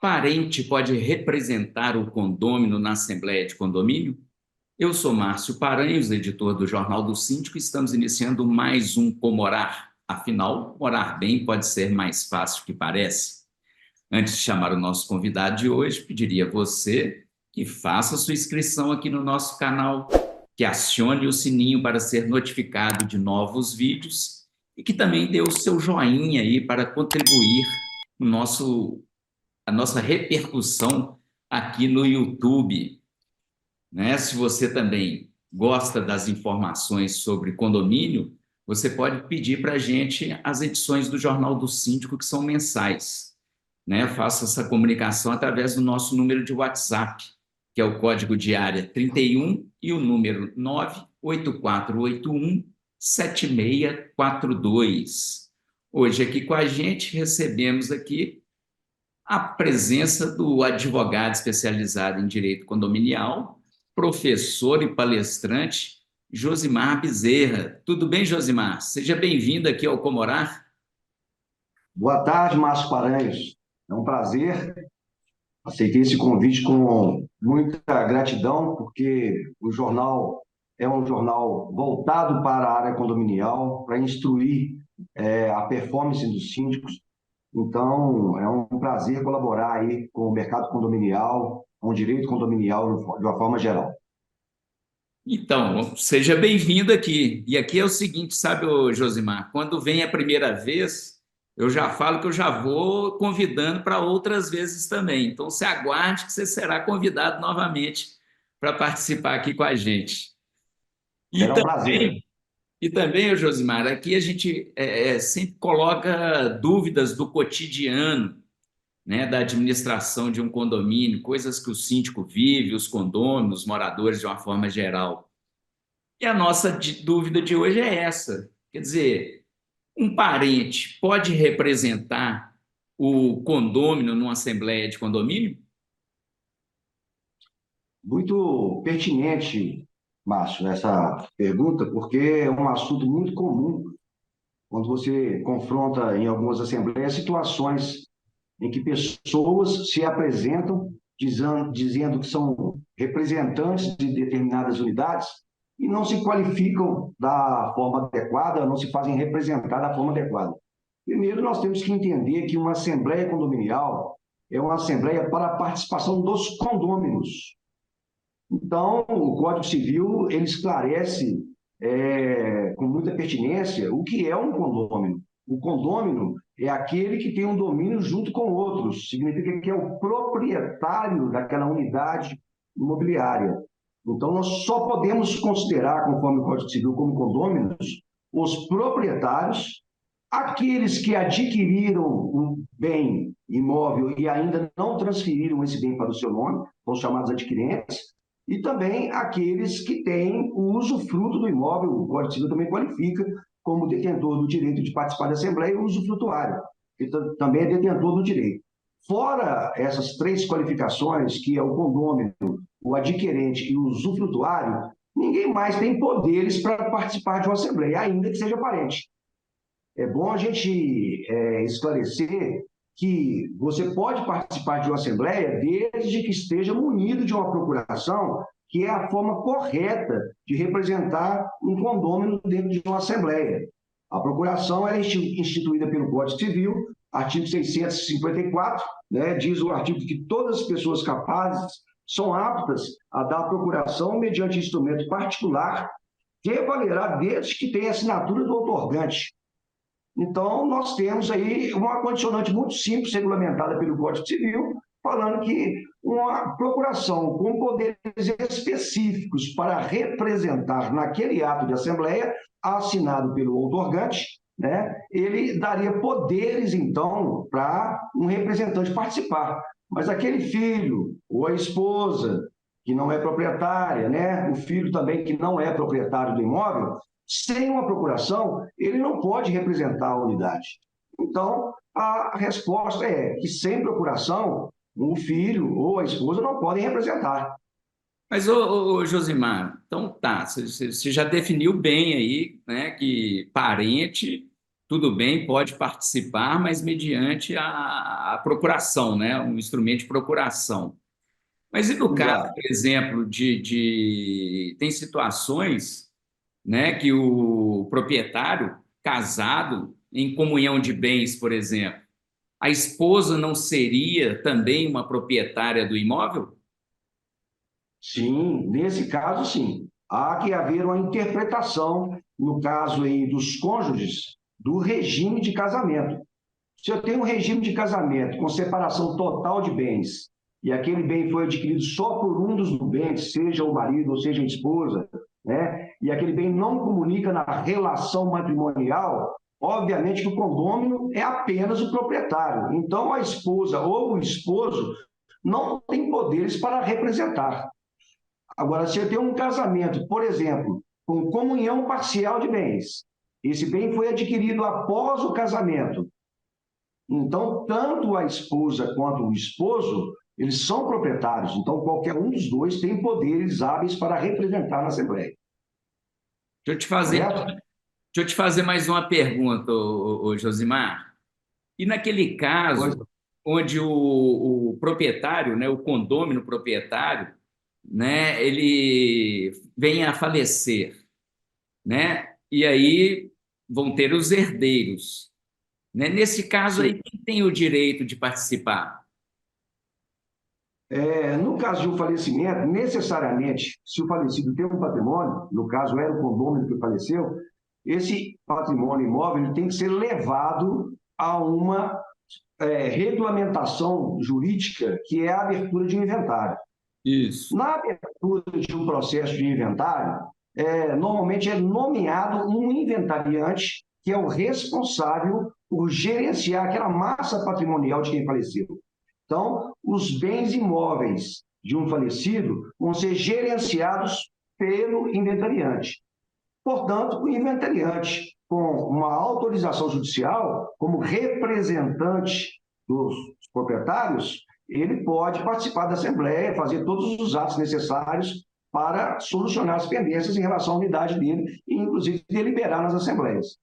Parente pode representar o condômino na Assembleia de Condomínio? Eu sou Márcio Paranhos, editor do Jornal do Síndico, e estamos iniciando mais um Comorar. Afinal, morar bem pode ser mais fácil que parece. Antes de chamar o nosso convidado de hoje, pediria a você que faça sua inscrição aqui no nosso canal, que acione o sininho para ser notificado de novos vídeos e que também dê o seu joinha aí para contribuir no a nossa repercussão aqui no YouTube, né? Se você também gosta das informações sobre condomínio, você pode pedir para a gente as edições do Jornal do Síndico, que são mensais, né? Faça essa comunicação através do nosso número de WhatsApp, que é o código de área 31 e o número 98481 7642. Hoje aqui com a gente recebemos aqui a presença do advogado especializado em direito condominial, professor e palestrante, Josimar Bezerra. Tudo bem, Josimar? Seja bem-vindo aqui ao Comorar. Boa tarde, Márcio Paranhos. É um prazer. Aceitei esse convite com muita gratidão, porque o jornal é um jornal voltado para a área condominial, para instruir a performance dos síndicos. Então, é um prazer colaborar aí com o mercado condominial, com o direito condominial de uma forma geral. Então, seja bem-vindo aqui. E aqui é o seguinte, sabe, ô Josimar, quando vem a primeira vez, eu já falo que eu já vou convidando para outras vezes também. Então, se aguarde que você será convidado novamente para participar aqui com a gente. E Será um prazer. E também, Josimar, aqui a gente sempre coloca dúvidas do cotidiano, né, da administração de um condomínio, coisas que o síndico vive, os condôminos, os moradores de uma forma geral. E a nossa dúvida de hoje é essa. Quer dizer, um parente pode representar o condômino numa assembleia de condomínio? Muito pertinente, Márcio, essa pergunta, porque é um assunto muito comum quando você confronta em algumas assembleias situações em que pessoas se apresentam dizendo que são representantes de determinadas unidades e não se qualificam da forma adequada, não se fazem representar da forma adequada. Primeiro, nós temos que entender que uma assembleia condominial é uma assembleia para a participação dos condôminos. Então, o Código Civil ele esclarece com muita pertinência o que é um condômino. O condômino é aquele que tem um domínio junto com outros, significa que é o proprietário daquela unidade imobiliária. Então, nós só podemos considerar, conforme o Código Civil, como condôminos, os proprietários, aqueles que adquiriram um bem imóvel e ainda não transferiram esse bem para o seu nome, são chamados adquirentes, e também aqueles que têm o usufruto do imóvel, o Código Civil também qualifica como detentor do direito de participar da Assembleia o usufrutuário, que também é detentor do direito. Fora essas três qualificações, que é o condômino, o adquirente e o usufrutuário, ninguém mais tem poderes para participar de uma Assembleia, ainda que seja parente. É bom a gente esclarecer que você pode participar de uma assembleia desde que esteja munido de uma procuração, que é a forma correta de representar um condômino dentro de uma assembleia. A procuração é instituída pelo Código Civil, artigo 654, né, diz o artigo que todas as pessoas capazes são aptas a dar procuração mediante instrumento particular, que valerá desde que tenha assinatura do outorgante. Então, nós temos aí uma condicionante muito simples, regulamentada pelo Código Civil, falando que uma procuração com poderes específicos para representar naquele ato de assembleia, assinado pelo outorgante, né, ele daria poderes, então, para um representante participar. Mas aquele filho ou a esposa que não é proprietária, né, o filho também que não é proprietário do imóvel, sem uma procuração, ele não pode representar a unidade. Então, a resposta é que sem procuração, o filho ou a esposa não podem representar. Mas, ô Josimar, então tá, você já definiu bem aí, né, que parente tudo bem, pode participar, mas mediante a procuração, né? Um instrumento de procuração. Mas e no caso, Exato. por exemplo, tem situações, né, que o proprietário casado em comunhão de bens, por exemplo, a esposa não seria também uma proprietária do imóvel? Sim, nesse caso, sim. Há que haver uma interpretação, no caso aí dos cônjuges, do regime de casamento. Se eu tenho um regime de casamento com separação total de bens, e aquele bem foi adquirido só por um dos nubentes, seja o marido ou seja a esposa, né? E aquele bem não comunica na relação matrimonial, obviamente que o condômino é apenas o proprietário. Então, a esposa ou o esposo não tem poderes para representar. Agora, se eu tenho um casamento, por exemplo, com comunhão parcial de bens, esse bem foi adquirido após o casamento. Então, tanto a esposa quanto o esposo, eles são proprietários. Então, qualquer um dos dois tem poderes hábeis para representar na Assembleia. Deixa eu te fazer, Correto? deixa eu te fazer mais uma pergunta, Josimar. E naquele Pois, caso onde o proprietário, né, o condômino proprietário, né, ele vem a falecer, né? E aí vão ter os herdeiros, né? Nesse caso sim. aí, quem tem o direito de participar? No caso de um falecimento, necessariamente, se o falecido tem um patrimônio, no caso era o condômino que faleceu, esse patrimônio imóvel ele tem que ser levado a uma regulamentação jurídica, que é a abertura de um inventário. Isso. Na abertura de um processo de inventário, normalmente é nomeado um inventariante, que é o responsável por gerenciar aquela massa patrimonial de quem faleceu. Então, os bens imóveis de um falecido vão ser gerenciados pelo inventariante. Portanto, o inventariante, com uma autorização judicial, como representante dos proprietários, ele pode participar da Assembleia, fazer todos os atos necessários para solucionar as pendências em relação à unidade dele e, inclusive, deliberar nas assembleias.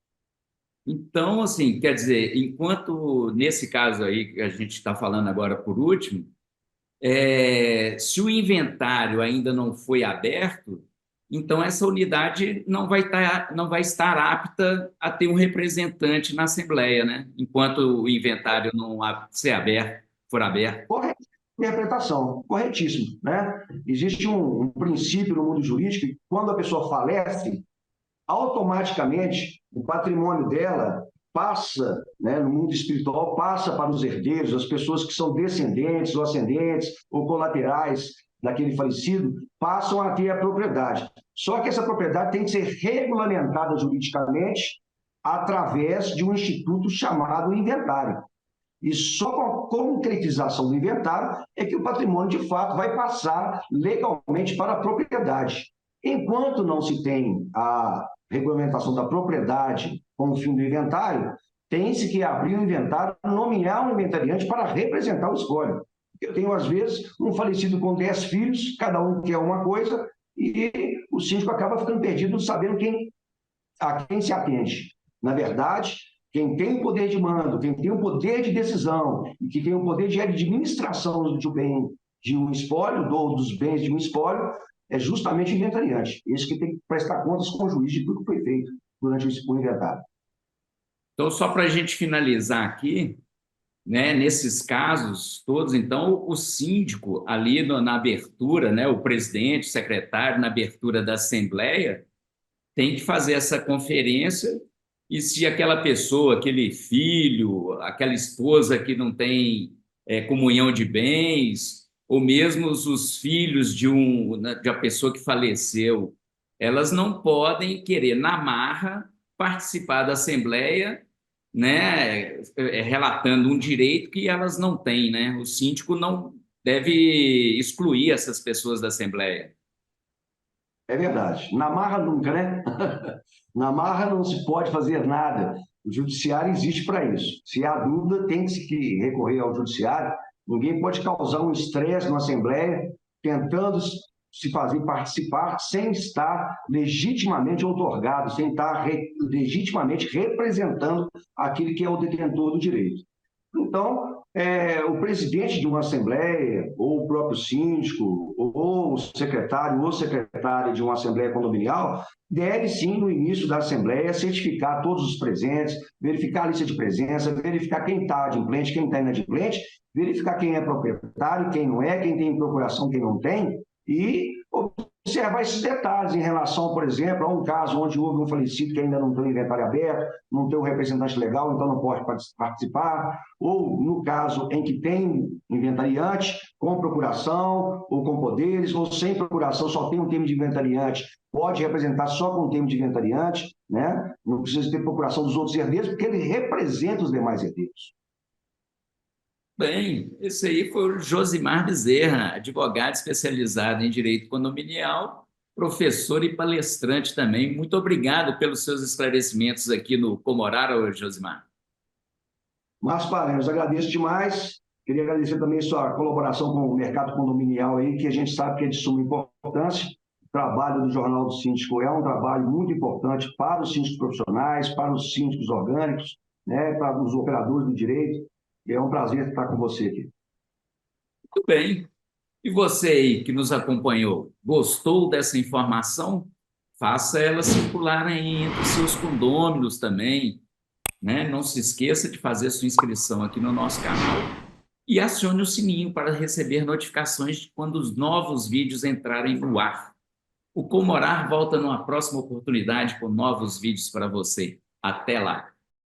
Então, assim, quer dizer, enquanto nesse caso aí que a gente está falando agora por último, se o inventário ainda não foi aberto, então essa unidade não vai estar apta a ter um representante na Assembleia, né? Enquanto o inventário não ser aberto, for aberto. Correto. Interpretação, corretíssimo. Né? Existe um princípio no mundo jurídico que, quando a pessoa falece, automaticamente o patrimônio dela passa, né, no mundo espiritual, passa para os herdeiros, as pessoas que são descendentes ou ascendentes ou colaterais daquele falecido, passam a ter a propriedade. Só que essa propriedade tem que ser regulamentada juridicamente através de um instituto chamado inventário. E só com a concretização do inventário é que o patrimônio, de fato, vai passar legalmente para a propriedade. Enquanto não se tem a regulamentação da propriedade com o fim do inventário, tem-se que abrir o inventário, nomear um inventariante para representar o espólio. Eu tenho, às vezes, um falecido com 10 filhos, cada um quer uma coisa, e o síndico acaba ficando perdido sabendo a quem se atende. Na verdade, quem tem o poder de mando, quem tem o poder de decisão e que tem o poder de administração de um bem, de um espólio, dos bens de um espólio, é justamente o inventariante. Esse que tem que prestar contas com o juiz de tudo que foi feito durante o inventário. Então, só para a gente finalizar aqui, né, nesses casos todos, então, o síndico ali na abertura, né, o presidente, o secretário, na abertura da Assembleia, tem que fazer essa conferência e se aquela pessoa, aquele filho, aquela esposa que não tem comunhão de bens, ou mesmo os filhos de uma pessoa que faleceu, elas não podem querer, na marra, participar da Assembleia, né, relatando um direito que elas não têm, né? O síndico não deve excluir essas pessoas da Assembleia. É verdade. Na marra nunca, né? Na marra não se pode fazer nada. O judiciário existe para isso. Se há dúvida, tem que recorrer ao judiciário. Ninguém pode causar um estresse na Assembleia tentando se fazer participar sem estar legitimamente outorgado, sem estar legitimamente representando aquele que é o detentor do direito. Então, o presidente de uma assembleia, ou o próprio síndico, ou o secretário ou secretária de uma assembleia condominial, deve sim, no início da assembleia, certificar todos os presentes, verificar a lista de presença, verificar quem está adimplente, quem está inadimplente, verificar quem é proprietário, quem não é, quem tem procuração, quem não tem, e observar esses detalhes em relação, por exemplo, a um caso onde houve um falecido que ainda não tem o inventário aberto, não tem um representante legal, então não pode participar, ou no caso em que tem inventariante com procuração ou com poderes, ou sem procuração, só tem um termo de inventariante, pode representar só com o termo de inventariante, né? Não precisa ter procuração dos outros herdeiros, porque ele representa os demais herdeiros. Bem, esse aí foi o Josimar Bezerra, advogado especializado em direito condominial, professor e palestrante também. Muito obrigado pelos seus esclarecimentos aqui no Comorara, Josimar. Márcio Paranhos, agradeço demais. Queria agradecer também sua colaboração com o mercado condominial aí, que a gente sabe que é de suma importância. O trabalho do Jornal do Síndico é um trabalho muito importante para os síndicos profissionais, para os síndicos orgânicos, né, para os operadores do direito. E é um prazer estar com você aqui. Muito bem. E você aí que nos acompanhou, gostou dessa informação? Faça ela circular aí entre seus condôminos também, né? Não se esqueça de fazer sua inscrição aqui no nosso canal e acione o sininho para receber notificações de quando os novos vídeos entrarem no ar. O Comorar volta numa próxima oportunidade com novos vídeos para você. Até lá!